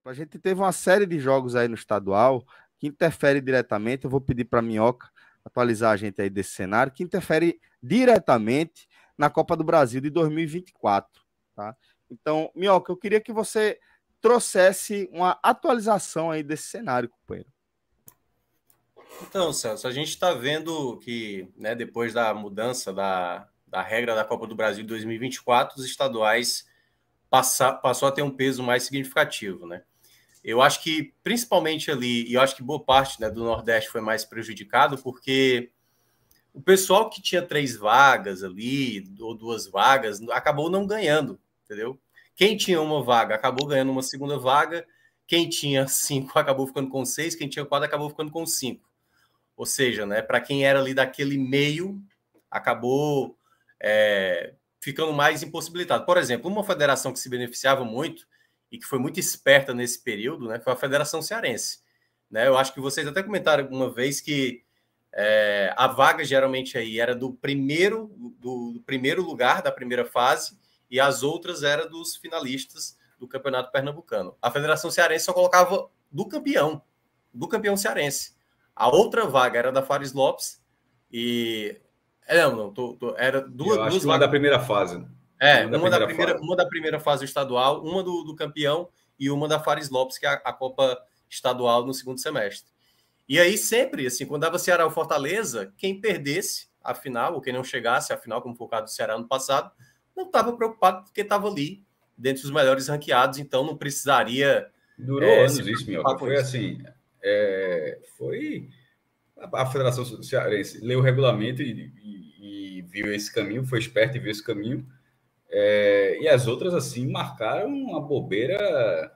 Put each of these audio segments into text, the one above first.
A gente teve uma série de jogos aí no estadual que interfere diretamente. Eu vou pedir para a Minhoca atualizar a gente aí desse cenário, que interfere diretamente na Copa do Brasil de 2024, tá? Então, Minhoca, eu queria que você trouxesse uma atualização aí desse cenário, companheiro. Então, Celso, a gente está vendo que, né, depois da mudança da regra da Copa do Brasil de 2024, os estaduais passou a ter um peso mais significativo, né? Eu acho que, principalmente ali, e eu acho que boa parte, né, do Nordeste foi mais prejudicado, porque o pessoal que tinha 3 vagas ali, ou 2 vagas, acabou não ganhando, entendeu? Quem tinha uma vaga acabou ganhando uma segunda vaga, quem tinha 5 acabou ficando com 6, quem tinha 4 acabou ficando com 5. Ou seja, né, para quem era ali daquele meio, acabou ficando mais impossibilitado. Por exemplo, uma federação que se beneficiava muito e que foi muito esperta nesse período, né, foi a Federação Cearense. Né? Eu acho que vocês até comentaram uma vez que a vaga geralmente aí era do primeiro lugar da primeira fase e as outras eram dos finalistas do Campeonato Pernambucano. A Federação Cearense só colocava do campeão cearense. A outra vaga era da Fares Lopes e era Eu acho duas que uma da vagas. primeira fase. Uma da primeira fase estadual, uma do campeão e uma da Fares Lopes, que é a Copa Estadual no segundo semestre. E aí sempre, assim, quando dava Ceará ou Fortaleza, quem perdesse a final, ou quem não chegasse à final, como foi o caso do Ceará no passado, não estava preocupado porque estava ali, dentre os melhores ranqueados, então não precisaria... Durou anos se isso, preocupar Minhoca. com Foi isso. assim, foi... A Federação Cearense leu o regulamento e viu esse caminho, foi esperto e viu esse caminho. E as outras, assim, marcaram uma bobeira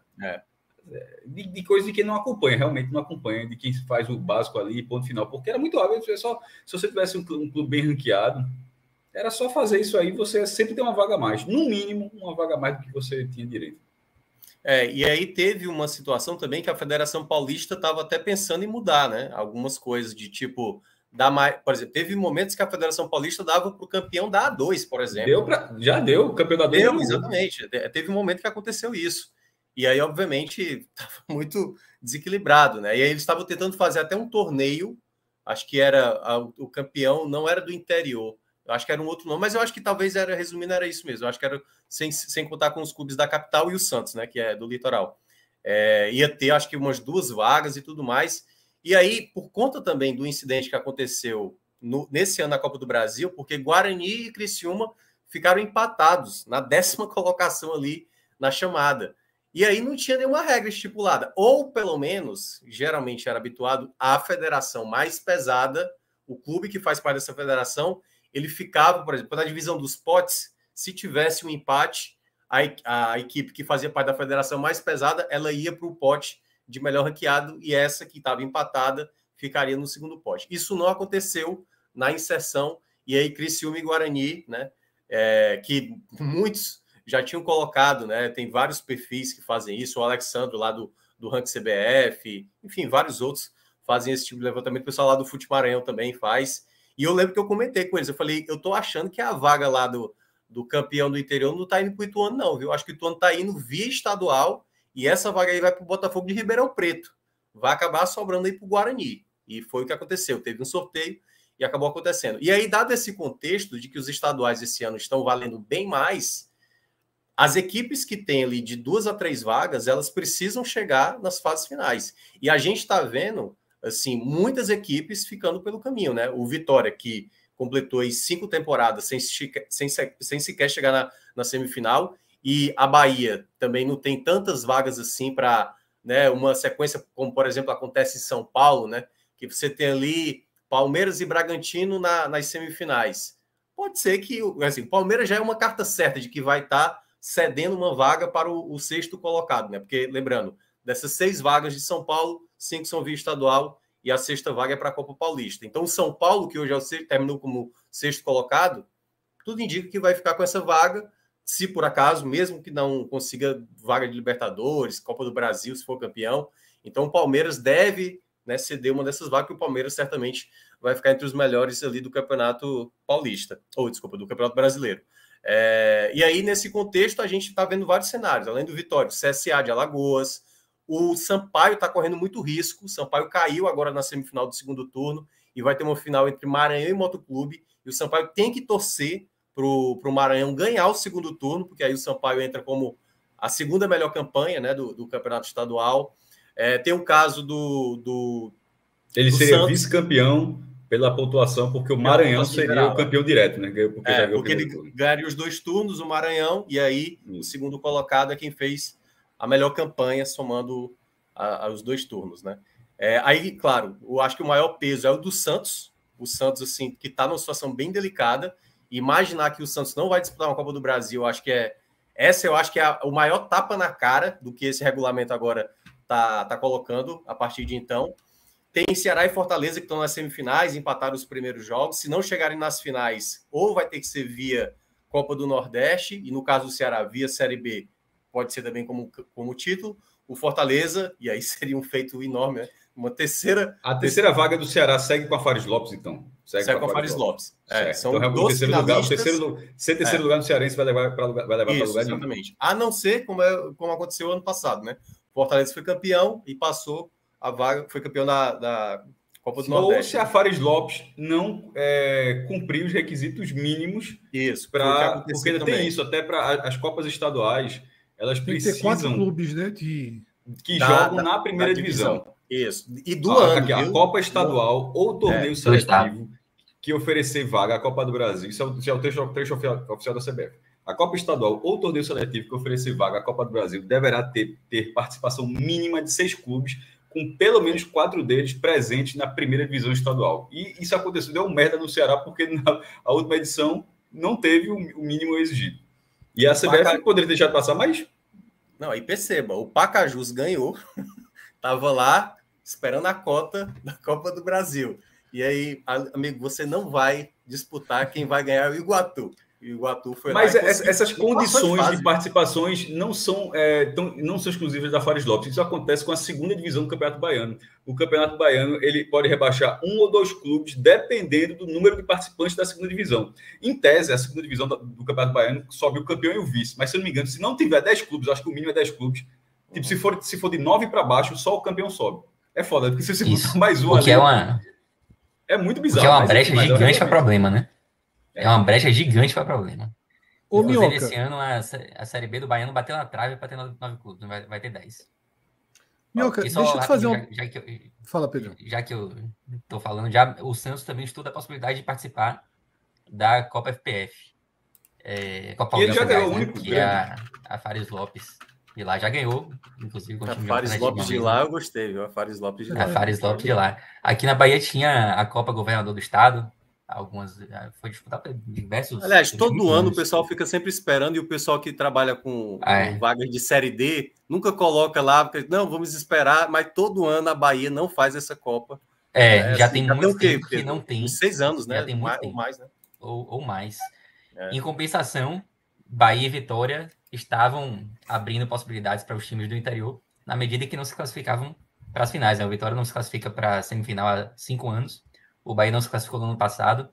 de coisa de quem não acompanha, realmente não acompanha, de quem faz o básico ali, ponto final, porque era muito óbvio, se você tivesse um clube bem ranqueado, era só fazer isso aí, você sempre tem uma vaga a mais, no mínimo, uma vaga a mais do que você tinha direito. E aí teve uma situação também que a Federação Paulista estava até pensando em mudar, né? Algumas coisas de tipo... Por exemplo, teve momentos que a Federação Paulista dava para o campeão da A2, por exemplo. Já deu, o campeão da A2 deu, exatamente. Teve um momento que aconteceu isso. E aí, obviamente, estava muito desequilibrado, né? E aí eles estavam tentando fazer até um torneio, acho que era o campeão, não era do interior, eu acho que era um outro nome, mas eu acho que talvez resumindo, era isso mesmo. Eu acho que era sem contar com os clubes da capital e o Santos, né? Que é do litoral. Ia ter, acho que umas 2 vagas e tudo mais. E aí, por conta também do incidente que aconteceu nesse ano na Copa do Brasil, porque Guarani e Criciúma ficaram empatados na 10ª colocação ali na chamada. E aí não tinha nenhuma regra estipulada. Ou, pelo menos, geralmente era habituado a federação mais pesada, o clube que faz parte dessa federação, ele ficava, por exemplo, na divisão dos potes, se tivesse um empate, a equipe que fazia parte da federação mais pesada, ela ia para o pote de melhor ranqueado e essa que estava empatada ficaria no segundo pote. Isso não aconteceu na inserção, e aí Criciúma e Guarani, né, que muitos já tinham colocado, né, tem vários perfis que fazem isso, o Alexandre lá do Rank CBF, enfim, vários outros fazem esse tipo de levantamento, o pessoal lá do Fute Maranhão também faz, e eu lembro que eu comentei com eles, eu falei, eu tô achando que a vaga lá do campeão do interior não tá indo pro Ituano não, viu? Acho que o Ituano tá indo via estadual, e essa vaga aí vai pro Botafogo de Ribeirão Preto, vai acabar sobrando aí pro Guarani, e foi o que aconteceu, teve um sorteio, e acabou acontecendo. E aí, dado esse contexto de que os estaduais esse ano estão valendo bem mais, as equipes que têm ali de 2 a 3 vagas, elas precisam chegar nas fases finais. E a gente está vendo, assim, muitas equipes ficando pelo caminho, né? O Vitória, que completou aí 5 temporadas sem sequer chegar na semifinal, e a Bahia também não tem tantas vagas assim para, né, uma sequência como, por exemplo, acontece em São Paulo, né? Que você tem ali Palmeiras e Bragantino nas semifinais. Pode ser que, assim, o Palmeiras já é uma carta certa de que vai estar cedendo uma vaga para o 6º colocado, né? Porque, lembrando, dessas 6 vagas de São Paulo, 5 são via estadual e a 6ª vaga é para a Copa Paulista. Então, o São Paulo, que hoje terminou como 6º colocado, tudo indica que vai ficar com essa vaga, se por acaso, mesmo que não consiga vaga de Libertadores, Copa do Brasil, se for campeão. Então, o Palmeiras deve, né, ceder uma dessas vagas, que o Palmeiras certamente vai ficar entre os melhores ali do Campeonato Paulista, ou, desculpa, do Campeonato Brasileiro. E aí, nesse contexto, a gente está vendo vários cenários, além do Vitória, CSA de Alagoas, O Sampaio está correndo muito risco. O Sampaio caiu agora na semifinal do segundo turno e vai ter uma final entre Maranhão e Motoclube. E o Sampaio tem que torcer para o Maranhão ganhar o segundo turno, porque aí o Sampaio entra como a segunda melhor campanha, né, do campeonato estadual. Tem o caso Ele do seria Santos. Vice-campeão pela pontuação, porque o Maranhão seria o campeão direto, né? Porque ele ganharia os 2 turnos, o Maranhão, e aí o segundo colocado é quem fez a melhor campanha, somando os 2 turnos, né? Aí, claro, eu acho que o maior peso é o do Santos. O Santos, assim, que está numa situação bem delicada. Imaginar que o Santos não vai disputar uma Copa do Brasil, eu acho que é o maior tapa na cara do que esse regulamento agora tá colocando a partir de então. Tem Ceará e Fortaleza que estão nas semifinais, empataram os primeiros jogos. Se não chegarem nas finais, ou vai ter que ser via Copa do Nordeste, e no caso do Ceará, via Série B, pode ser também como título. O Fortaleza, e aí seria um feito enorme, né? A terceira vaga do Ceará segue com a Fares Lopes, então. Segue com a Fares Lopes. São então, o terceiro lugar. Terceiro lugar no Cearense vai levar para lugar nenhum. Exatamente. A não ser como aconteceu ano passado, né? O Fortaleza foi campeão e passou a vaga, foi campeão da Copa do Nordeste. Ou se a Fares Lopes não cumprir os requisitos mínimos. Isso, porque ainda tem isso, até para as Copas estaduais, elas precisam. Tem 4 clubes, né? Que jogam na primeira divisão. Isso. E do ano. Aqui, a Copa Estadual ou torneio seletivo que oferecer vaga à Copa do Brasil. Isso é o trecho oficial da CBF. A Copa Estadual ou torneio seletivo que oferecer vaga à Copa do Brasil deverá ter participação mínima de 6 clubes, com pelo menos 4 deles presentes na primeira divisão estadual. E isso aconteceu, deu merda no Ceará, porque na última edição não teve o mínimo exigido. E a CBF poderia deixar de passar, mas... Não, aí perceba, o Pacajus ganhou, estava lá esperando a cota da Copa do Brasil. E aí, amigo, você não vai disputar, quem vai ganhar é o Iguatu. O Iguatu foi Mas lá essas condições de participações não são exclusivas da Fares Lopes. Isso acontece com a segunda divisão do Campeonato Baiano. O Campeonato Baiano ele pode rebaixar 1 ou 2 clubes, dependendo do número de participantes da segunda divisão. Em tese, a segunda divisão do Campeonato Baiano sobe o campeão e o vice. Mas, se eu não me engano, se não tiver 10 clubes, acho que o mínimo é 10 clubes. Tipo, se for de 9 para baixo, só o campeão sobe. É foda, porque se você botar mais um ali... É muito bizarro. Porque é uma brecha gigante para problema, né? É uma brecha gigante para problema. Ô, Inclusive, esse ano a Série B do Baiano bateu na trave para ter 9 clubes, vai ter 10. Minhoca, deixa eu te fazer um... Fala, Pedro. Já que eu tô falando, o Santos também estuda a possibilidade de participar da Copa FPF. Copa e ele já ganhou o único que é a Fares Lopes. E lá já ganhou, inclusive. A Fares Lopes de lá eu gostei, viu? A Fares Lopes de lá. A Fares Lopes de lá. Aqui na Bahia tinha a Copa Governador do Estado. Foi disputado por diversos... Aliás, todo ano o pessoal fica sempre esperando e o pessoal que trabalha com vagas de Série D nunca coloca lá, porque não, vamos esperar, mas todo ano a Bahia não faz essa Copa. Já tem muito tempo que não tem. 6 anos, né? Já tem muito tempo. Ou mais, né? Ou mais. Em compensação, Bahia e Vitória estavam abrindo possibilidades para os times do interior, na medida que não se classificavam para as finais. Né? O Vitória não se classifica para a semifinal há 5 anos. O Bahia não se classificou no ano passado.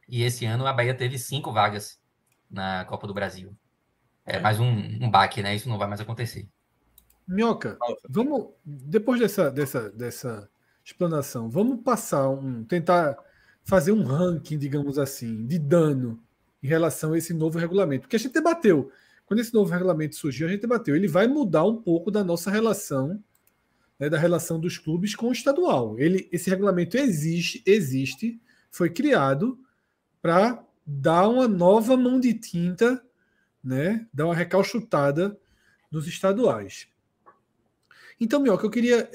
E esse ano a Bahia teve 5 vagas na Copa do Brasil. Mais um baque, né? Isso não vai mais acontecer. Minhoca, vamos, depois dessa explanação, vamos tentar fazer um ranking, digamos assim, de dano em relação a esse novo regulamento. Porque a gente debateu. Quando esse novo regulamento surgiu, a gente debateu. Ele vai mudar um pouco da nossa relação, né, da relação dos clubes com o estadual. Esse regulamento existe, foi criado para dar uma nova mão de tinta, né, dar uma recalchutada nos estaduais. Então, Minhoca, eu queria...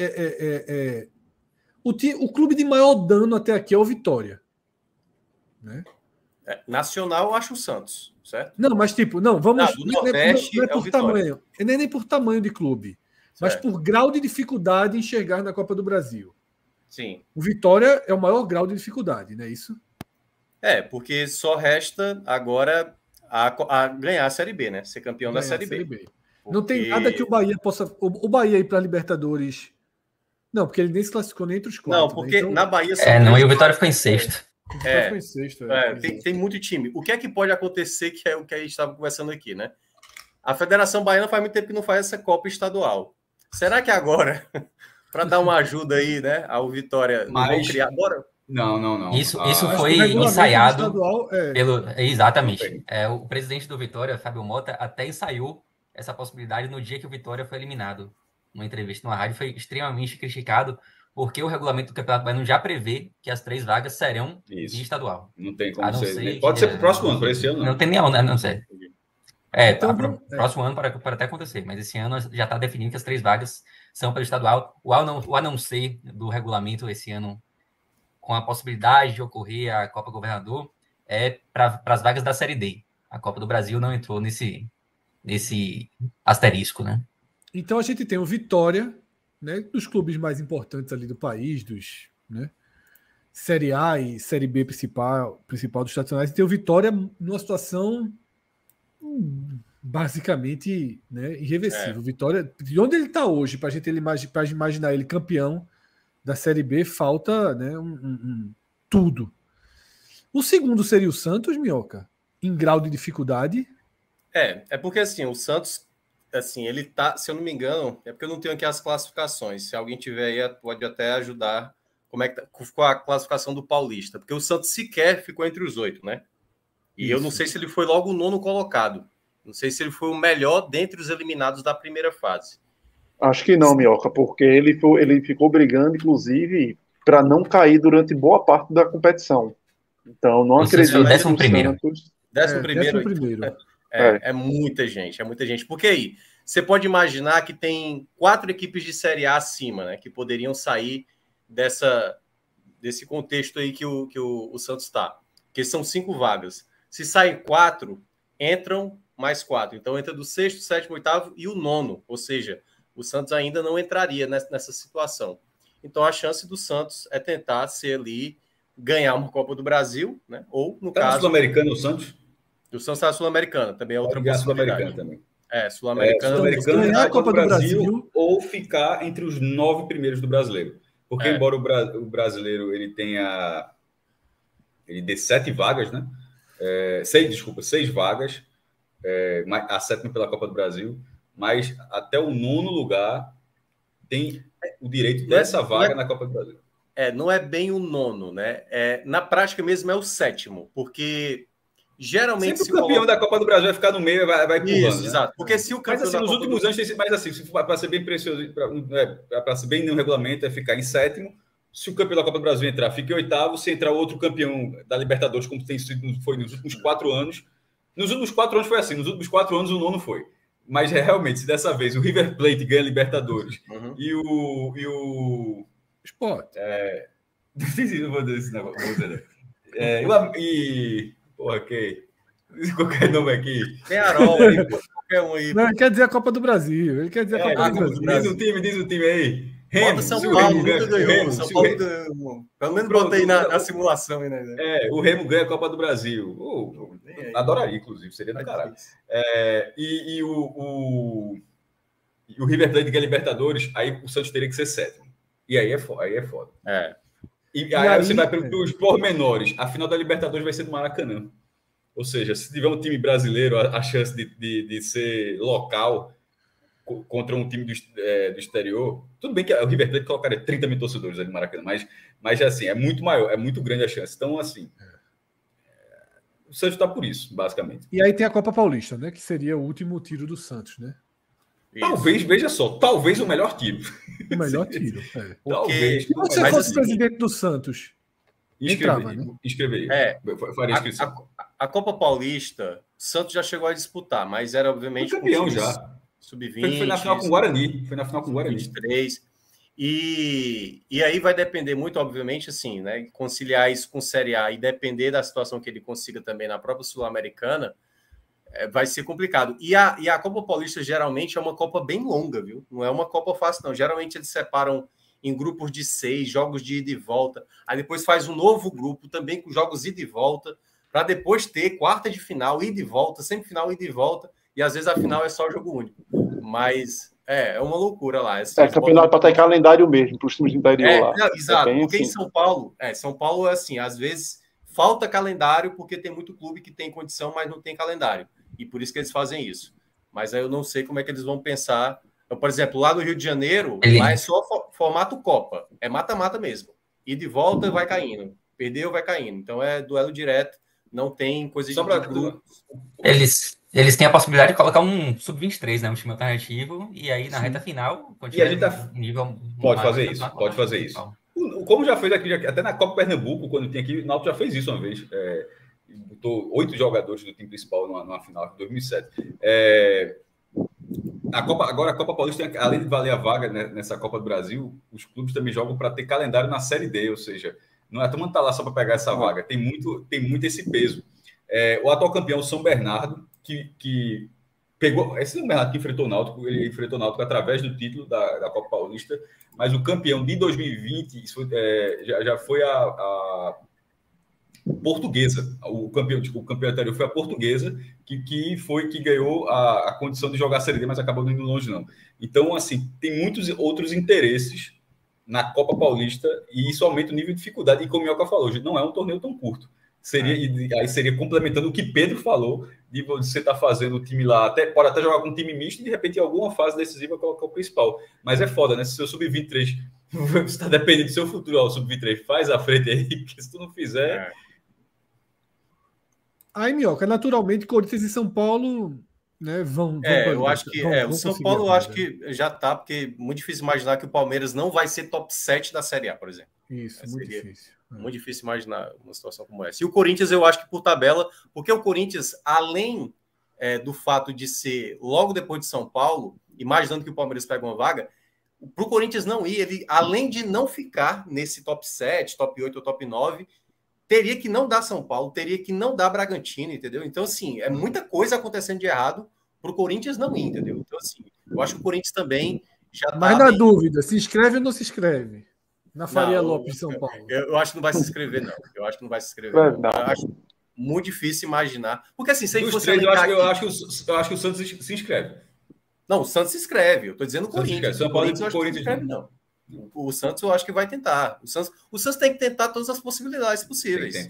O clube de maior dano até aqui é o Vitória. Né? Nacional, eu acho o Santos, certo? Não, mas vamos... Do Nordeste não é por tamanho. Nem por tamanho de clube. Certo. Mas por grau de dificuldade em chegar na Copa do Brasil. Sim. O Vitória é o maior grau de dificuldade, não é isso? Porque só resta agora a ganhar a Série B, né? Ser campeão da Série B. Porque... Não tem nada que o Bahia possa... O Bahia ir para a Libertadores... Não, porque ele nem se classificou nem entre os 4. Não, porque né? Então... na Bahia... e o Vitória ficou em sexto. Ficou em sexto. Tem muito time. O que é que pode acontecer, que é o que a gente estava conversando aqui, né? A Federação Baiana faz muito tempo que não faz essa Copa estadual. Será que agora, para dar uma ajuda aí, né, ao Vitória, não vão criar agora? Não. Isso foi ensaiado pelo... Exatamente. Okay. O presidente do Vitória, Fábio Mota, até ensaiou essa possibilidade no dia que o Vitória foi eliminado. Numa entrevista numa rádio, foi extremamente criticado, porque o regulamento do Campeonato Baiano já prevê que as 3 vagas serão de estadual. Não tem como ser. Pode ser para o próximo ano, para esse ano. Não tem nem ano, não sei. Então, próximo ano pode até acontecer, mas esse ano já está definido que as 3 vagas são pelo estadual. O a não ser do regulamento esse ano, com a possibilidade de ocorrer a Copa Governador, é para as vagas da Série D. A Copa do Brasil não entrou nesse asterisco, né? Então a gente tem o Vitória, né, dos clubes mais importantes ali do país, dos, né, Série A e Série B principal dos tradicionais, e tem o Vitória numa situação basicamente, né, irreversível. Vitória, de onde ele está hoje, para a gente imaginar ele campeão da Série B, falta, né, tudo. O segundo seria o Santos, Minhoca, em grau de dificuldade. É porque assim, o Santos, assim, ele tá, se eu não me engano, é porque eu não tenho aqui as classificações. Se alguém tiver aí, pode até ajudar. Como é que ficou a classificação do Paulista? Porque o Santos sequer ficou entre os 8, né? E isso. Eu não sei se ele foi logo o 9º colocado. Não sei se ele foi o melhor dentre os eliminados da primeira fase. Acho que não, Minhoca, porque ele ficou brigando, inclusive, para não cair durante boa parte da competição. Então, não acredito que o Santos... 11º. É muita gente, Porque aí, você pode imaginar que tem 4 equipes de Série A acima, né? Que poderiam sair desse contexto aí que o Santos está. Que são 5 vagas. Se saem 4, entram mais 4. Então, entra do 6º, 7º, 8º e o 9º. Ou seja, o Santos ainda não entraria nessa situação. Então, a chance do Santos é tentar ser ali, ganhar uma Copa do Brasil, né? Ou, no caso... Sul-Americano, o Santos? O Santos está Sul-Americana, também é outra possibilidade. Sul-Americana também. Sul-Americana ganhar a Copa do Brasil ou ficar entre os 9 primeiros do Brasileiro. Porque, embora o brasileiro ele dê 7 vagas, né? 6 vagas, a 7ª pela Copa do Brasil, mas até o 9º lugar tem o direito dessa vaga na Copa do Brasil. Não é bem o 9º, né? Na prática mesmo é o 7º, porque geralmente sempre o campeão da Copa do Brasil vai ficar no meio e vai pulando. Isso, né? Exato. Porque se o campeão mas assim, nos últimos anos tem sido mais assim, para ser bem precioso, para ser bem no regulamento, é ficar em 7º. Se o campeão da Copa do Brasil entrar, fica em 8º. Se entrar outro campeão da Libertadores, como foi nos últimos 4 anos. Nos últimos 4 anos foi assim, nos últimos 4 anos o 9º foi. Mas realmente, se dessa vez o River Plate ganha a Libertadores e o Sport. Não vou dizer esse negócio. Porra, qualquer nome aqui. Tem Arol, qualquer um aí. Não, ele quer dizer a Copa do Brasil. Ele quer dizer a Copa do Brasil. Diz o time aí. Remo, São Paulo nunca ganhou. São Paulo ganhou. Pelo menos botei na simulação aí, né? O Remo ganha a Copa do Brasil. Adoraria, inclusive, seria do caralho. E o River Plate ganha a Libertadores, aí o Santos teria que ser 7º. E aí é foda. E aí você vai para os pormenores. A final da Libertadores vai ser no Maracanã. Ou seja, se tiver um time brasileiro, a chance de ser local contra um time do exterior... Tudo bem que o River Plate colocaria 30 mil torcedores ali no Maracanã, mas assim, é muito maior, é muito grande a chance. Então, assim, o Santos está por isso, basicamente. E aí tem a Copa Paulista, né? Que seria o último tiro do Santos, né? Talvez, veja só, talvez o melhor tiro. O melhor tiro, Talvez. Se você fosse presidente do Santos, inscreveria. Faria inscrição. A Copa Paulista, o Santos já chegou a disputar, mas era obviamente... Foi campeão já. Sub-20. Foi na final com o Guarani. Foi na final com o Guarani. 23. E aí vai depender muito, obviamente, assim, né? Conciliar isso com Série A e depender da situação que ele consiga também na própria Sul-Americana, vai ser complicado. E a Copa Paulista geralmente é uma Copa bem longa, viu? Não é uma Copa fácil, não. Geralmente eles separam em grupos de 6, jogos de ida e volta. Aí depois faz um novo grupo também com jogos ida e volta, para depois ter quarta de final, ida e volta, semifinal, ida e volta. E às vezes a final é só jogo único. Mas é uma loucura lá. Campeonato para ter calendário mesmo, para os times do interior lá. Não, exato, porque assim. em São Paulo é assim, às vezes falta calendário porque tem muito clube que tem condição, mas não tem calendário. E por isso que eles fazem isso. Mas aí eu não sei como é que eles vão pensar Então, por exemplo, lá no Rio de Janeiro, lá é só formato Copa. É mata-mata mesmo. E de volta vai caindo. Perdeu, vai caindo. Então é duelo direto. Não tem coisa de grupo. Eles têm a possibilidade de colocar um sub-23, né? Um time alternativo. E aí, na reta final, e a gente pode fazer isso. Pode fazer isso. Como já fez aqui, até na Copa Pernambuco, quando tinha aqui, o Náutico já fez isso uma vez. Botou 8 jogadores do time principal numa final de 2007. Agora a Copa Paulista, além de valer a vaga, né, nessa Copa do Brasil, os clubes também jogam para ter calendário na Série D, ou seja, não é todo mundo tá lá só para pegar essa vaga, tem muito esse peso. O atual campeão, São Bernardo, que pegou, esse São Bernardo que enfrentou o Náutico, ele enfrentou o Náutico através do título da Copa Paulista, mas o campeão de 2020 já foi a Portuguesa. O campeão anterior foi a Portuguesa, que ganhou a condição de jogar a Série D, mas acabou não indo longe, não. Então, assim, tem muitos outros interesses na Copa Paulista e isso aumenta o nível de dificuldade. E como o Minhoca falou, não é um torneio tão curto. Aí seria complementando o que Pedro falou, de você estar fazendo o time lá, pode até jogar com um time misto e de repente em alguma fase decisiva colocar o principal. Mas é foda, né? Se o seu sub-23 você está dependendo do seu futuro, o sub-23 faz a frente aí, porque se tu não fizer... Aí, Minhoca, naturalmente, Corinthians e São Paulo, né, vão eu acho que o São Paulo eu acho que já tá, porque é muito difícil imaginar que o Palmeiras não vai ser top 7 da Série A, por exemplo. Isso, muito difícil. Muito difícil imaginar uma situação como essa. E o Corinthians, eu acho que por tabela, porque o Corinthians, além do fato de ser logo depois de São Paulo, imaginando que o Palmeiras pega uma vaga, para o Corinthians não ir, ele, além de não ficar nesse top 7, top 8 ou top 9, teria que não dar São Paulo, teria que não dar Bragantino, entendeu? Então, assim, é muita coisa acontecendo de errado para o Corinthians não ir, entendeu? Então, assim, eu acho que o Corinthians também já tá... Mas na dúvida, se inscreve ou não se inscreve? Na Faria Lopes de São Paulo. Eu acho que não vai se inscrever, não. Eu acho que não vai se inscrever. Eu acho muito difícil imaginar. Porque, assim, se fosse eu acho que o Santos se inscreve. Não, o Santos se inscreve. Eu estou dizendo o Corinthians. O Corinthians eu acho que não se inscreve, não. O Santos eu acho que vai tentar. O Santos tem que tentar todas as possibilidades possíveis.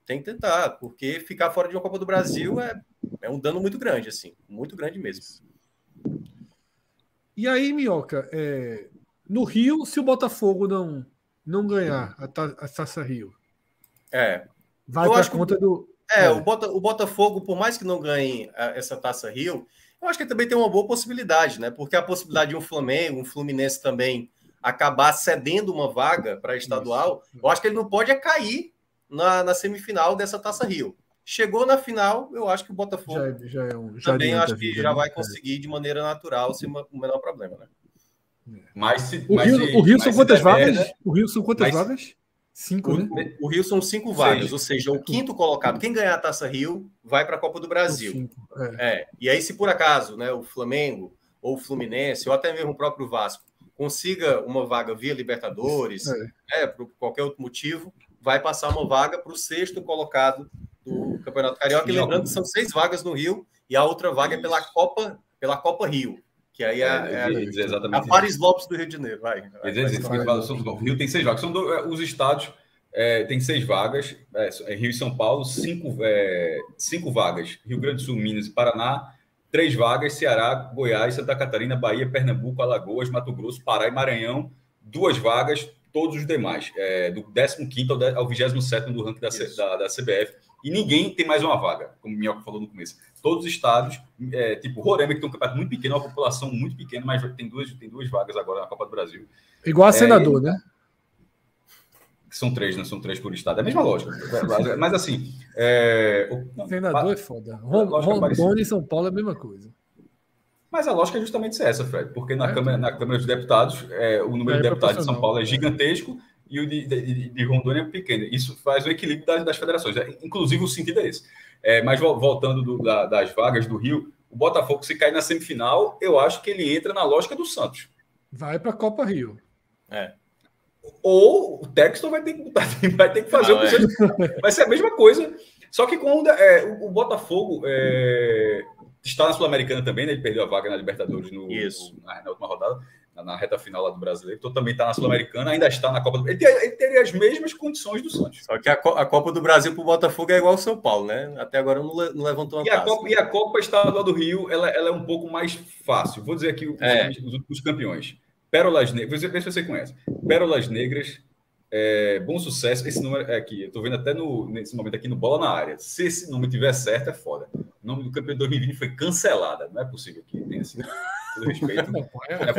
Tem que tentar, porque ficar fora de uma Copa do Brasil é um dano muito grande, assim. Muito grande mesmo. E aí, Minhoca, no Rio, se o Botafogo não ganhar a Taça Rio, vai para a conta do... O Botafogo, por mais que não ganhe essa Taça Rio, eu acho que também tem uma boa possibilidade, né? Porque a possibilidade de um Flamengo, um Fluminense também acabar cedendo uma vaga para estadual, eu acho que ele não pode cair na semifinal dessa Taça Rio. Chegou na final, eu acho que o Botafogo também acho que já vai conseguir de maneira natural, sem o menor problema, né? O Rio são quantas vagas? O Rio são quantas vagas? 5, né? O Rio são 5 vagas, ou seja, o quinto colocado, quem ganhar a Taça Rio, vai para a Copa do Brasil. E aí, se por acaso, né, o Flamengo ou o Fluminense, ou até mesmo o próprio Vasco, consiga uma vaga via Libertadores, por qualquer outro motivo, vai passar uma vaga para o 6º colocado do Campeonato Carioca. E lembrando que são 6 vagas no Rio e a outra vaga é pela Copa Rio, que aí a Paris Lopes do Rio de Janeiro. O Rio tem 6 vagas. São os estados tem 6 vagas. Rio e São Paulo, 5 vagas. Rio Grande do Sul, Minas e Paraná. 3 vagas, Ceará, Goiás, Santa Catarina, Bahia, Pernambuco, Alagoas, Mato Grosso, Pará e Maranhão. 2 vagas, todos os demais. Do 15º ao 27º do ranking da CBF. E ninguém tem mais uma vaga, como o Minhoca falou no começo. Todos os estados, tipo Roraima, que tem um campeonato muito pequeno, uma população muito pequena, mas tem duas vagas agora na Copa do Brasil. Igual a Senador, né? São 3, né? São 3 por estado. É a mesma lógica. Mas assim... Senador é foda. Rondônia e São Paulo é a mesma coisa. Mas a lógica é justamente essa, Fred. Porque na Câmara dos Deputados, o número de deputados de São Paulo é gigantesco e o de Rondônia é pequeno. Isso faz o equilíbrio das federações. Inclusive, o sentido é esse. Mas voltando das vagas do Rio, o Botafogo, se cair na semifinal, eu acho que ele entra na lógica do Santos. Vai para a Copa Rio. Ou o Texton vai ter que fazer o que vai ser a mesma coisa. Só que quando o Botafogo está na Sul-Americana também, né? Ele perdeu a vaga na Libertadores na última rodada. na reta final lá do Brasileiro, então também está na Sul-Americana, ainda está na Copa do Brasil. Ele teria as mesmas condições do Santos. Só que a Copa do Brasil para o Botafogo é igual ao São Paulo, né? Até agora não levantou uma taça. E a Copa Estadual do Rio, ela é um pouco mais fácil. Vou dizer aqui os campeões. Pérolas Negras, ver se você conhece. Pérolas Negras, Bom Sucesso. Esse número é aqui, eu estou vendo até nesse momento aqui no Bola na Área. Se esse número tiver certo, é foda. O nome do campeão de 2020 foi cancelada. Não é possível que tenha esse todo respeito.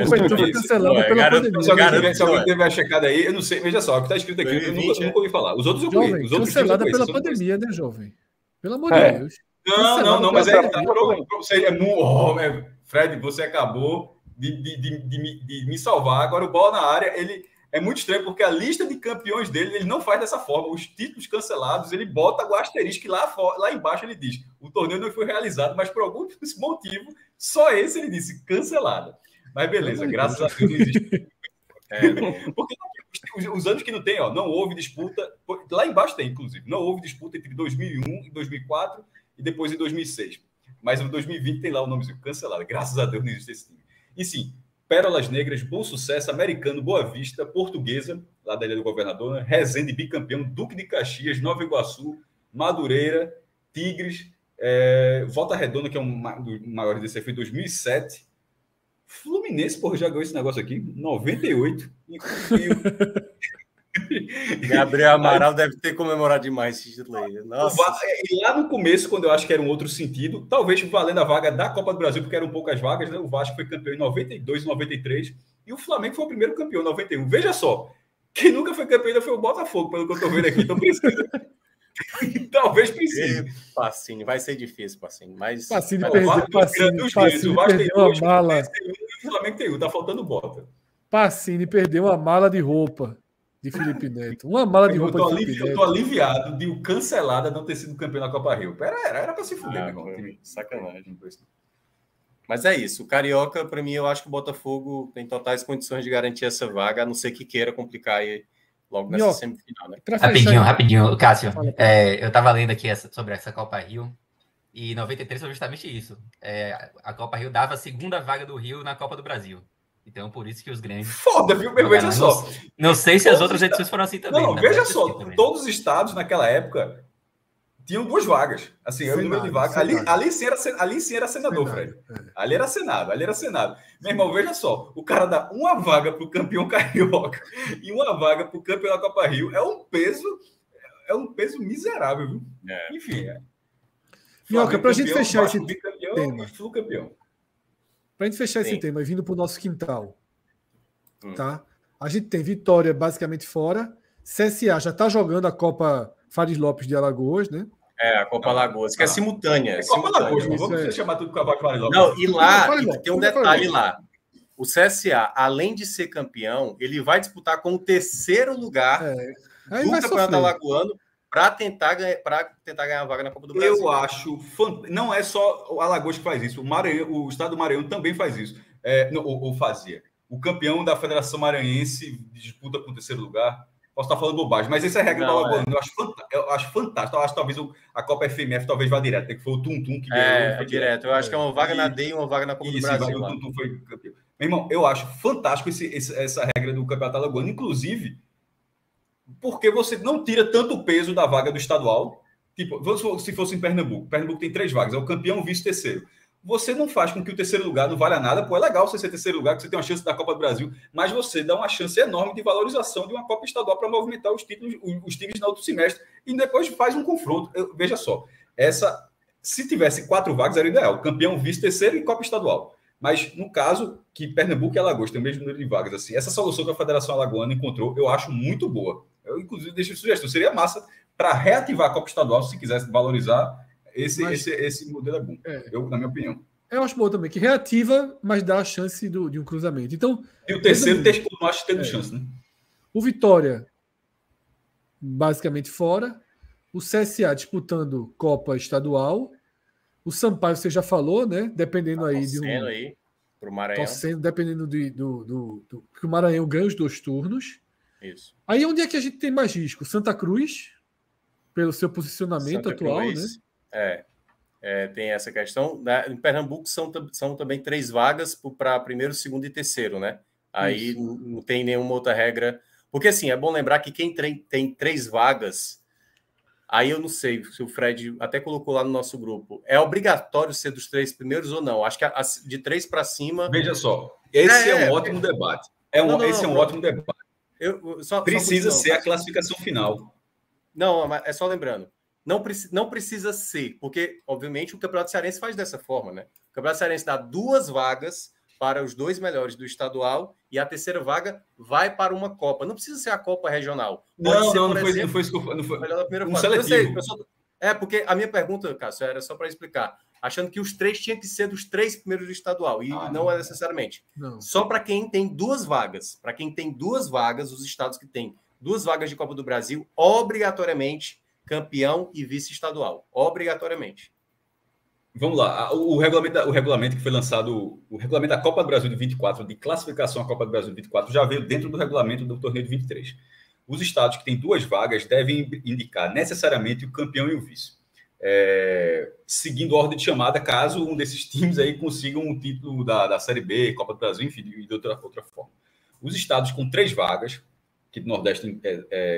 Foi cancelada pela pandemia. Se alguém tiver checado aí, eu não sei. Veja só, o que está escrito aqui, eu nunca ouvi falar. Os outros eu conheço. Os outros cancelada pela pandemia, né, jovem? Pelo amor de Deus. Não, mas aí Fred, você acabou de me salvar. Agora o Bola na Área, ele é muito estranho, porque a lista de campeões dele, ele não faz dessa forma. Os títulos cancelados, ele bota o asterisco lá embaixo ele diz, o torneio não foi realizado, mas por algum motivo, só esse ele disse, cancelada. Mas beleza, graças a Deus não existe. Porque os anos que não tem, não houve disputa, lá embaixo tem, inclusive, não houve disputa entre 2001 e 2004 e depois em 2006. Mas em 2020 tem lá o nomezinho, cancelado. Graças a Deus não existe esse time. E sim, Pérolas Negras, Bom Sucesso, Americano, Boa Vista, Portuguesa, lá da Ilha do Governador, né? Resende, bicampeão, Duque de Caxias, Nova Iguaçu, Madureira, Tigres, Volta Redonda, que é um dos maiores desse, foi em 2007. Fluminense, já ganhou esse negócio aqui, 98. Gabriel Amaral deve ter comemorado demais esse título aí. Nossa. E lá no começo, quando eu acho que era um outro sentido, talvez valendo a vaga da Copa do Brasil, porque eram poucas vagas, né? O Vasco foi campeão em 92, 93, e o Flamengo foi o primeiro campeão em 91. Veja só, quem nunca foi campeão ainda foi o Botafogo, pelo que eu estou vendo aqui. Então precisa. Talvez precise. Pacini, vai ser difícil, Pacini. Mas Pacini perdeu uma mala. O Flamengo tem um, tá faltando bota. Pacini perdeu uma mala de roupa de Felipe Neto. Uma mala de roupa de Felipe Neto. Eu tô aliviado de o cancelada não ter sido campeão da Copa Rio. Era pra se fuder, meu irmão. Sacanagem. Mas é isso. O Carioca, para mim, eu acho que o Botafogo tem totais condições de garantir essa vaga, a não ser que queira complicar aí logo nessa semifinal, né? Rapidinho, Cássio. Eu estava lendo aqui sobre essa Copa Rio, e 93 foi justamente isso. A Copa Rio dava a segunda vaga do Rio na Copa do Brasil. Então, por isso que os grandes... Foda, viu? Veja só. Não sei se as outras edições foram assim também. Não, veja só. Todos os estados, naquela época, tinham 2 vagas. Assim, o número de vagas. Ali sim era senador, Fred. Ali era Senado. Meu irmão, veja só. O cara dá uma vaga para o campeão carioca e uma vaga para o campeão da Copa Rio. É um peso miserável, viu? Enfim. Minhoca, para a gente fechar esse tema. Campeão. Para a gente fechar esse tema, vindo para o nosso quintal, tá? A gente tem Vitória basicamente fora. CSA já está jogando a Copa Fares Lopes de Alagoas, né? A Copa Alagoas, que é simultânea. Copa Alagoas, vamos você chamar tudo com a Copa Fares Lopes. Não, e lá tem um detalhe lá. O CSA, além de ser campeão, ele vai disputar com o 3º lugar do Campeonato Alagoano para tentar ganhar a vaga na Copa do Brasil. Eu acho... Não é só o Alagoas que faz isso. O estado do Maranhão também faz isso. Ou fazia. O campeão da Federação Maranhense disputa com o 3º lugar. Posso estar falando bobagem, mas essa é a regra do Alagoano. Eu acho fantástico. Eu acho que talvez a Copa FMF talvez vá direto. Que foi o Tum-Tum que ganhou. Direto. Eu acho que é uma vaga na D e uma vaga na Copa do Brasil. O Tum-Tum foi campeão. Meu irmão, eu acho fantástico essa regra do Campeonato Alagoano. Inclusive... porque você não tira tanto peso da vaga do estadual. Tipo, se fosse em Pernambuco tem 3 vagas, é o campeão, vice, 3º. Você não faz com que o 3º lugar não valha nada. Pô, é legal você ser 3º lugar, que você tem uma chance da Copa do Brasil, mas você dá uma chance enorme de valorização de uma Copa estadual para movimentar os títulos, os times no outro semestre, e depois faz um confronto. Veja só, se tivesse 4 vagas, era ideal. Campeão, vice, 3º e Copa estadual. Mas, no caso, que Pernambuco e Alagoas tem o mesmo número de vagas, assim, essa solução que a Federação Alagoana encontrou, eu acho muito boa. Eu, inclusive, deixo sugestão. Seria massa para reativar a Copa Estadual, se quisesse valorizar esse modelo é bom. Na minha opinião. Eu acho bom também, que reativa, mas dá a chance de um cruzamento. Então, e o 3º, não acho que tendo chance, né? O Vitória, basicamente fora. O CSA disputando Copa Estadual. O Sampaio, você já falou, né? Dependendo aí de um... aí pro Maranhão. Dependendo do que o Maranhão ganha os 2 turnos. Isso. Aí onde é que a gente tem mais risco? Santa Cruz, pelo seu posicionamento Santa atual, Cruz, né? Tem essa questão. Em Pernambuco são também 3 vagas para 1º, 2º e 3º, né? Aí não tem nenhuma outra regra. Porque, assim, é bom lembrar que quem tem 3 vagas, aí eu não sei se o Fred até colocou lá no nosso grupo, é obrigatório ser dos 3 primeiros ou não? Acho que de 3 para cima... Veja só, esse é um ótimo debate. Esse é um ótimo debate. Precisa ser a classificação final. Não, mas é só lembrando. Não precisa ser, porque, obviamente, o Campeonato Cearense faz dessa forma, né? O Campeonato Cearense dá 2 vagas para os 2 melhores do estadual e a terceira vaga vai para uma Copa. Não precisa ser a Copa regional. Não foi um seletivo. Porque a minha pergunta, Cássio, era só para explicar. Achando que os 3 tinham que ser dos 3 primeiros do estadual. E não é necessariamente. Não. Só para quem tem 2 vagas. Para quem tem 2 vagas, os estados que têm 2 vagas de Copa do Brasil, obrigatoriamente campeão e vice-estadual. Obrigatoriamente. Vamos lá. O regulamento que foi lançado, o regulamento da Copa do Brasil de 24, de classificação à Copa do Brasil de 24, já veio dentro do regulamento do torneio de 23. Os estados que têm 2 vagas devem indicar necessariamente o campeão e o vice. Seguindo ordem de chamada, caso um desses times aí consigam um título da Série B, Copa do Brasil, enfim, de outra forma. Os estados com 3 vagas, que do Nordeste,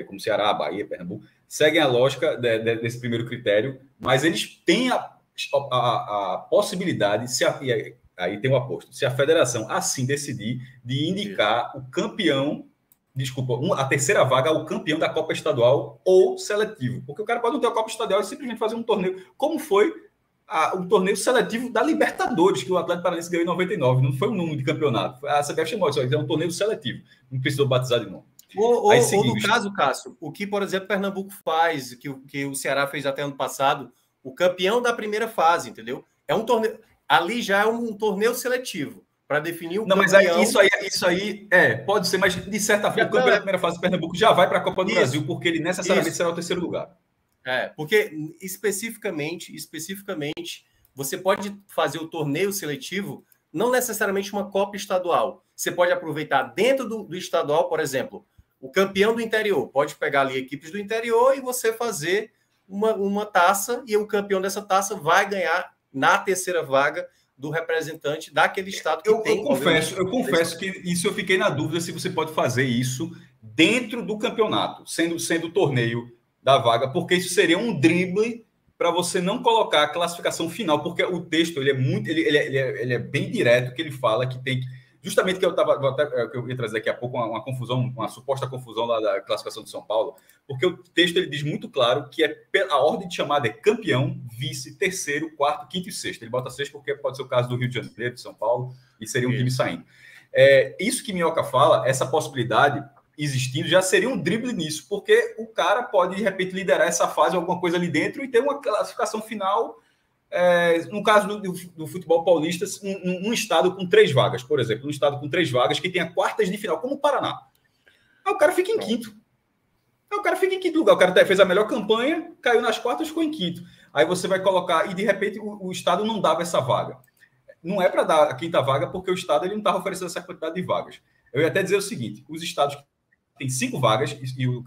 como Ceará, Bahia, Pernambuco, seguem a lógica desse primeiro critério, mas eles têm a possibilidade, aí tem o aposto, se a federação assim decidir, de indicar o campeão, a terceira vaga ao campeão da Copa Estadual ou seletivo. Porque o cara pode não ter a Copa Estadual e simplesmente fazer um torneio, como foi o torneio seletivo da Libertadores, que o Atlético Paranaense ganhou em 99. Não foi um número de campeonato. A CBF chamou isso, é um torneio seletivo. Não precisou batizar de nome. Ou no caso, Cássio, o que, por exemplo, Pernambuco faz, que o Ceará fez até ano passado, o campeão da primeira fase, entendeu? É um torneio. Ali já é um torneio seletivo para definir o campeão. Mas isso aí pode ser, mas de certa forma, o campeão da primeira fase de Pernambuco já vai para a Copa do Brasil, porque ele necessariamente será o terceiro lugar. Porque especificamente, você pode fazer o torneio seletivo, não necessariamente uma Copa estadual. Você pode aproveitar dentro do estadual, por exemplo, o campeão do interior. Pode pegar ali equipes do interior e você fazer uma taça, e o campeão dessa taça vai ganhar na terceira vaga do representante daquele estado que tem. Eu confesso que isso eu fiquei na dúvida se você pode fazer isso dentro do campeonato, sendo o torneio da vaga, porque isso seria um drible para você não colocar a classificação final, porque o texto ele é bem direto, que ele fala que tem que... Justamente que eu ia trazer daqui a pouco uma confusão, uma suposta confusão lá da classificação de São Paulo, porque o texto ele diz muito claro que a ordem de chamada é campeão, vice, terceiro, quarto, quinto e sexto. Ele bota sexto porque pode ser o caso do Rio de Janeiro, de São Paulo, e seria um time saindo. Isso que Minhoca fala, essa possibilidade existindo, já seria um drible nisso, porque o cara pode, de repente, liderar essa fase, alguma coisa ali dentro, e ter uma classificação final... no caso do futebol paulista, um estado com 3 vagas, por exemplo, um estado com 3 vagas que tenha quartas de final, como o Paraná. Aí o cara fica em quinto. Lugar. O cara fez a melhor campanha, caiu nas quartas, ficou em quinto. Aí você vai colocar, e de repente o estado não dava essa vaga. Não é para dar a quinta vaga, porque o estado ele não estava oferecendo essa quantidade de vagas. Eu ia até dizer o seguinte: os estados que têm 5 vagas, e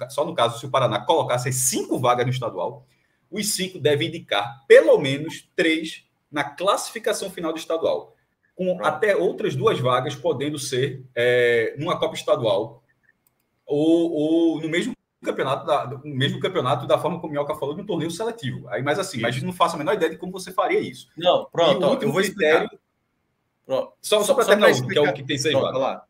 só no caso se o Paraná colocasse as 5 vagas no estadual, os 5 devem indicar pelo menos 3 na classificação final do estadual, com até outras 2 vagas podendo ser numa Copa Estadual ou no mesmo campeonato da forma como o Minhoca falou, no torneio seletivo. Aí, mas assim, mas não faço a menor ideia de como você faria isso. Não, pronto, eu vou explicar. Só para terminar, que é o que tem 6 vagas.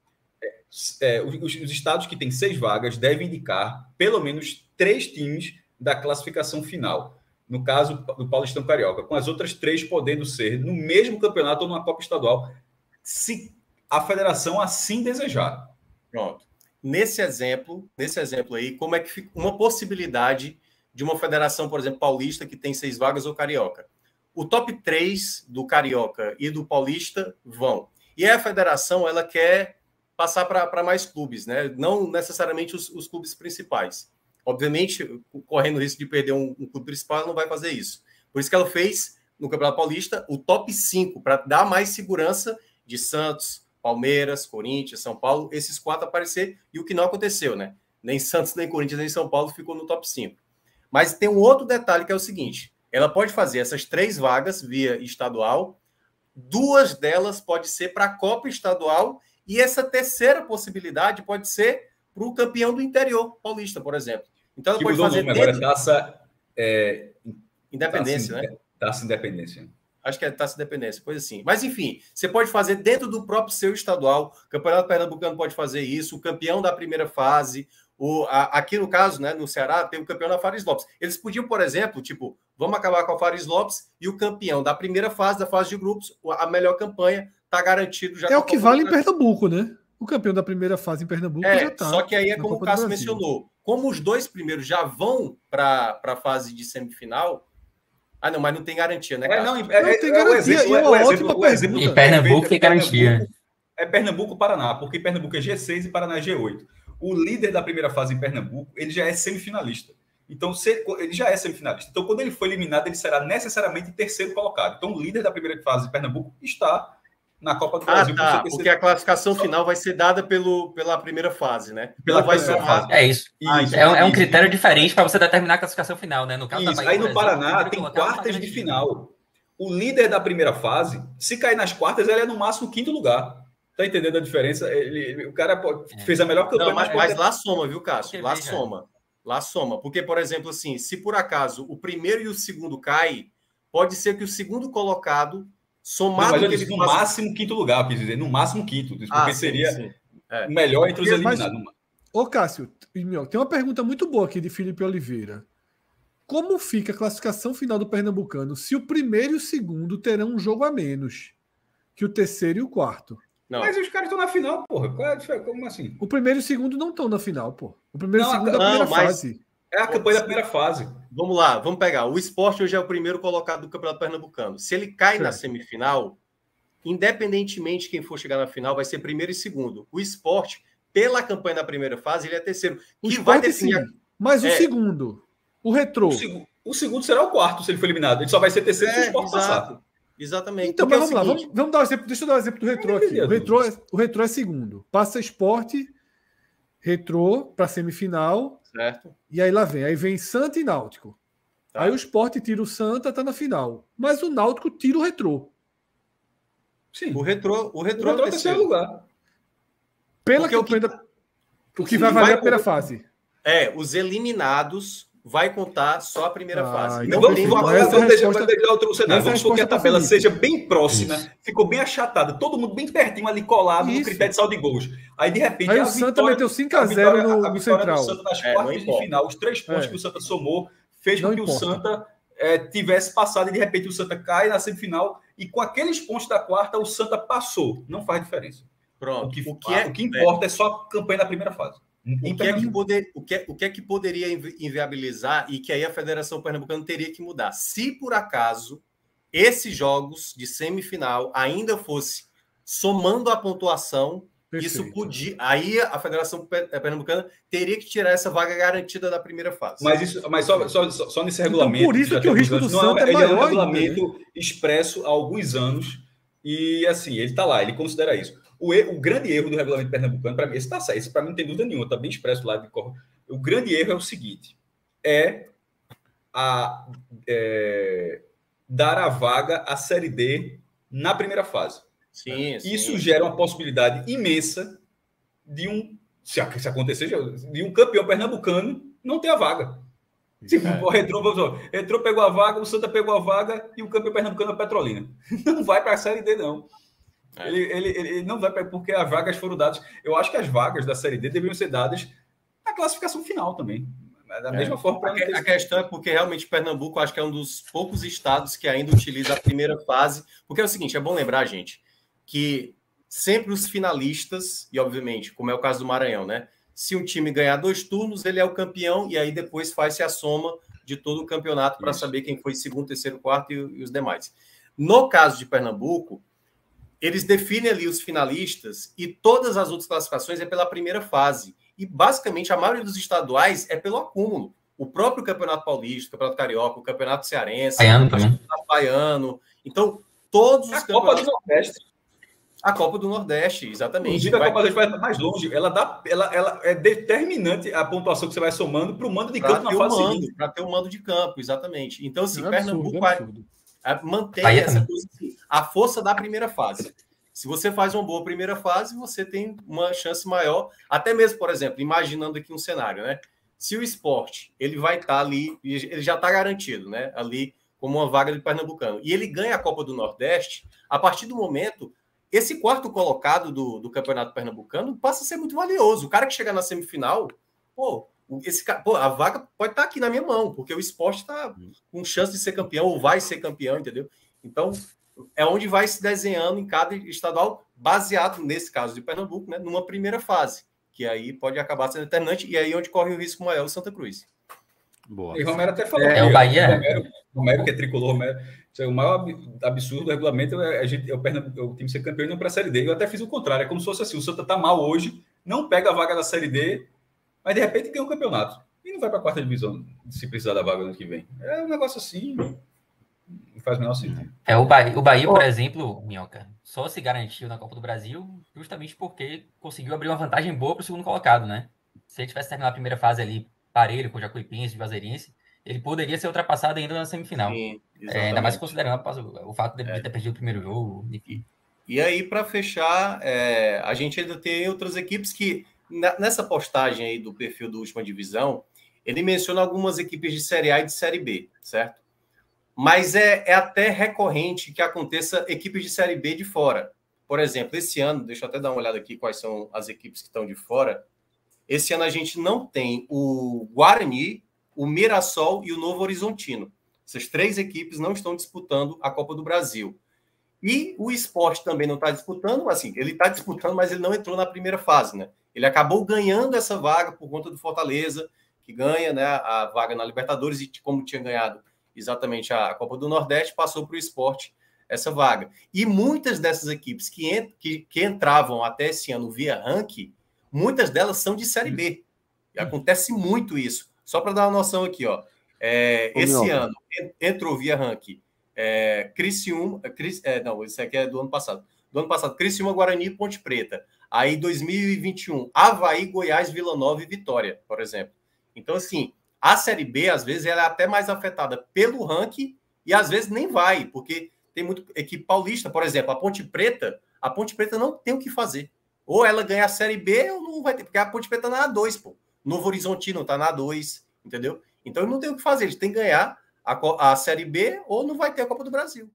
Os estados que têm 6 vagas devem indicar pelo menos 3 times da classificação final, no caso do Paulistão Carioca, com as outras 3 podendo ser no mesmo campeonato ou numa Copa Estadual, se a federação assim desejar. Pronto. Nesse exemplo aí, como é que fica uma possibilidade de uma federação, por exemplo, paulista, que tem 6 vagas, ou carioca? O top 3 do carioca e do paulista vão. E a federação, ela quer passar para mais clubes, né? Não necessariamente os clubes principais. Obviamente, correndo o risco de perder um clube principal, ela não vai fazer isso. Por isso que ela fez, no Campeonato Paulista, o top 5, para dar mais segurança de Santos, Palmeiras, Corinthians, São Paulo, esses 4 aparecer, e o que não aconteceu, né? Nem Santos, nem Corinthians, nem São Paulo ficou no top 5. Mas tem um outro detalhe que é o seguinte: ela pode fazer essas 3 vagas via estadual, 2 delas pode ser para a Copa Estadual E essa terceira possibilidade pode ser para o campeão do interior paulista, por exemplo. Então, ela pode fazer agora taça Independência, né? Taça Independência. Acho que é Taça Independência, coisa assim. Mas, enfim, você pode fazer dentro do próprio seu estadual. O Campeonato Pernambucano pode fazer isso. O campeão da primeira fase. Aqui, no caso, né, no Ceará, tem o campeão da Fares Lopes. Eles podiam, por exemplo, tipo, vamos acabar com a Fares Lopes e o campeão da primeira fase, da fase de grupos, a melhor campanha, está garantido já. É o que vale em Pernambuco, né? O campeão da primeira fase em Pernambuco já está. Só que aí é como o Cássio mencionou. Como os dois primeiros já vão para a fase de semifinal... não, mas não tem garantia, né, cara? Não tem garantia. O exemplo em Pernambuco tem garantia. É Pernambuco-Paraná, porque Pernambuco é G6 e Paraná é G8. O líder da primeira fase em Pernambuco, ele já é semifinalista. Então, ele já é semifinalista. Então, quando ele for eliminado, ele será necessariamente terceiro colocado. Então, o líder da primeira fase em Pernambuco está na Copa do Brasil. Porque a classificação final vai ser dada pela primeira fase, né? Pela primeira fase. É isso. É um critério diferente para você determinar a classificação final, né? No caso da Bahia, aí no Paraná tem quartas de final. O líder da primeira fase, se cair nas quartas, ele é no máximo quinto lugar. Tá entendendo a diferença? O cara fez a melhor campanha. Mas lá soma, viu, Cássio? Lá soma. Porque, por exemplo, assim, se por acaso o primeiro e o segundo caem, pode ser que o segundo colocado somado... Mas eu disse no máximo quinto lugar, quis dizer, no máximo quinto. Porque seria o melhor entre os eliminados. Ô, Cássio, tem uma pergunta muito boa aqui de Felipe Oliveira. Como fica a classificação final do Pernambucano se o primeiro e o segundo terão um jogo a menos que o terceiro e o quarto? Não. Mas os caras estão na final, porra. Como assim? O primeiro e o segundo não estão na final, pô. O primeiro e o segundo é a primeira fase. É a campanha da primeira fase. Vamos lá, vamos pegar. O Sport hoje é o primeiro colocado do Campeonato Pernambucano. Se ele cai na semifinal, independentemente de quem for chegar na final, vai ser primeiro e segundo. O Sport, pela campanha da primeira fase, ele é terceiro. Vai definir. Mas o segundo, o Retrô. O segundo será o quarto, se ele for eliminado. Ele só vai ser terceiro se o Sport passar. Exatamente. Então, mas vamos lá, vamos dar um exemplo. Deixa eu dar um exemplo do Retrô aqui. O Retrô é segundo. Passa Sport, Retrô para semifinal. Certo. E aí lá vem. Aí vem Santa e Náutico. Tá. Aí o Sport tira o Santa, tá na final. Mas o Náutico tira o Retrô. Sim. O Retrô é o terceiro lugar. Pela campanha o que vai valer a primeira fase. Os eliminados vai contar só a primeira fase. Então vamos deixar outro cenário. Vamos supor que a tabela seja bem próxima, ficou bem achatada, todo mundo bem pertinho ali colado no critério de saldo de gols. Aí, de repente, o Santa meteu 5-0 no Central. Do Santa nas quartas de final, os 3 pontos que o Santa somou, fez com que o Santa tivesse passado e, de repente, o Santa cai na semifinal e com aqueles pontos da quarta, o Santa passou. Não faz diferença. Pronto. O que importa é só a campanha da primeira fase. O que é que poderia inviabilizar e que aí a Federação Pernambucana teria que mudar? Se por acaso esses jogos de semifinal ainda fosse somando a pontuação, isso podia. Aí a Federação Pernambucana teria que tirar essa vaga garantida da primeira fase. Mas só nesse regulamento. Então, por isso que o risco do Santa é maior. É um regulamento expresso há alguns anos e assim, ele está lá, ele considera isso. O grande erro do regulamento pernambucano, para mim, esse para mim não tem dúvida nenhuma, está bem expresso lá de cor. O grande erro é o seguinte: dar a vaga à Série D na primeira fase. Sim. Isso gera uma possibilidade imensa de se acontecer, de um campeão pernambucano não ter a vaga. O Retrô pegou a vaga, o Santa pegou a vaga e o campeão pernambucano é o Petrolina. Não vai para a Série D, não. Ele não vai porque as vagas foram dadas. Eu acho que as vagas da Série D deveriam ser dadas na classificação final também. Da mesma forma. A questão é porque realmente Pernambuco acho que é um dos poucos estados que ainda utiliza a primeira fase. Porque é o seguinte, é bom lembrar, gente, que sempre os finalistas, e obviamente, como é o caso do Maranhão, né? Se um time ganhar 2 turnos, ele é o campeão e aí depois faz-se a soma de todo o campeonato para saber quem foi segundo, terceiro, quarto e os demais. No caso de Pernambuco, eles definem ali os finalistas e todas as outras classificações é pela primeira fase. E, basicamente, a maioria dos estaduais é pelo acúmulo. O próprio Campeonato Paulista, o Campeonato Carioca, o Campeonato Cearense, o Campeonato Baiano. Então, todos os campeonatos... Copa do Nordeste. A Copa do Nordeste, exatamente. Inclusive, a Copa do Nordeste vai mais longe. Ela é determinante a pontuação que você vai somando para o mando de campo na fase seguinte. Para ter o mando de campo, exatamente. Então, assim, Pernambuco... mantém essa coisa assim, a força da primeira fase. Se você faz uma boa primeira fase, você tem uma chance maior, até mesmo, por exemplo, imaginando aqui um cenário, né? Se o Sport, ele vai estar ali, ele já está garantido, né? Ali como uma vaga de Pernambucano, e ele ganha a Copa do Nordeste, a partir do momento, esse quarto colocado do Campeonato Pernambucano passa a ser muito valioso. O cara que chegar na semifinal, a vaga pode estar aqui na minha mão, porque o Sport está com chance de ser campeão, ou vai ser campeão, entendeu? Então, é onde vai se desenhando em cada estadual, baseado, nesse caso de Pernambuco, né, numa primeira fase, que aí pode acabar sendo determinante, e aí onde corre o risco maior, o Santa Cruz. Boa. E Romero até falou. O Bahia. Romero, que é tricolor, Romero. O maior absurdo do regulamento é o time ser campeão e não para a Série D. Eu até fiz o contrário, é como se fosse assim: o Santa está mal hoje, não pega a vaga da Série D, mas de repente ganha um campeonato. E não vai para a quarta divisão se precisar da vaga no ano que vem. É um negócio assim. Não faz o menor sentido. O Bahia, por exemplo, Minhoca, só se garantiu na Copa do Brasil justamente porque conseguiu abrir uma vantagem boa para o segundo colocado, né? Se ele tivesse terminado a primeira fase ali parelho com o Jacuipense, Juazeirense, ele poderia ser ultrapassado ainda na semifinal. Sim, ainda mais considerando o fato de ter perdido o primeiro jogo. Enfim. E aí, para fechar, a gente ainda tem outras equipes que, nessa postagem aí do perfil do Última Divisão, ele menciona algumas equipes de Série A e de Série B, certo? Mas é até recorrente que aconteça equipes de Série B de fora. Por exemplo, esse ano, deixa eu até dar uma olhada aqui quais são as equipes que estão de fora. Esse ano a gente não tem o Guarani, o Mirassol e o Novo Horizontino. Essas três equipes não estão disputando a Copa do Brasil. E o Sport também não está disputando, assim, ele está disputando, mas ele não entrou na primeira fase, né? Ele acabou ganhando essa vaga por conta do Fortaleza, que ganha, né, a vaga na Libertadores, e como tinha ganhado exatamente a Copa do Nordeste, passou para o Sport essa vaga. E muitas dessas equipes que entravam até esse ano via ranking, muitas delas são de Série B. E acontece muito isso. Só para dar uma noção aqui, ó. Esse ano entrou via ranking Criciúma... não, esse aqui é do ano passado. Do ano passado, Criciúma, Guarani e Ponte Preta. Aí, 2021, Avaí, Goiás, Vila Nova e Vitória, por exemplo. Então, assim, a Série B, às vezes, ela é até mais afetada pelo ranking e, às vezes, nem vai, porque tem muito equipe paulista. Por exemplo, a Ponte Preta não tem o que fazer. Ou ela ganha a Série B ou não vai ter, porque a Ponte Preta tá na A2, pô. Novo Horizontino tá na A2, entendeu? Então, não tem o que fazer, eles têm que ganhar a Série B ou não vai ter a Copa do Brasil.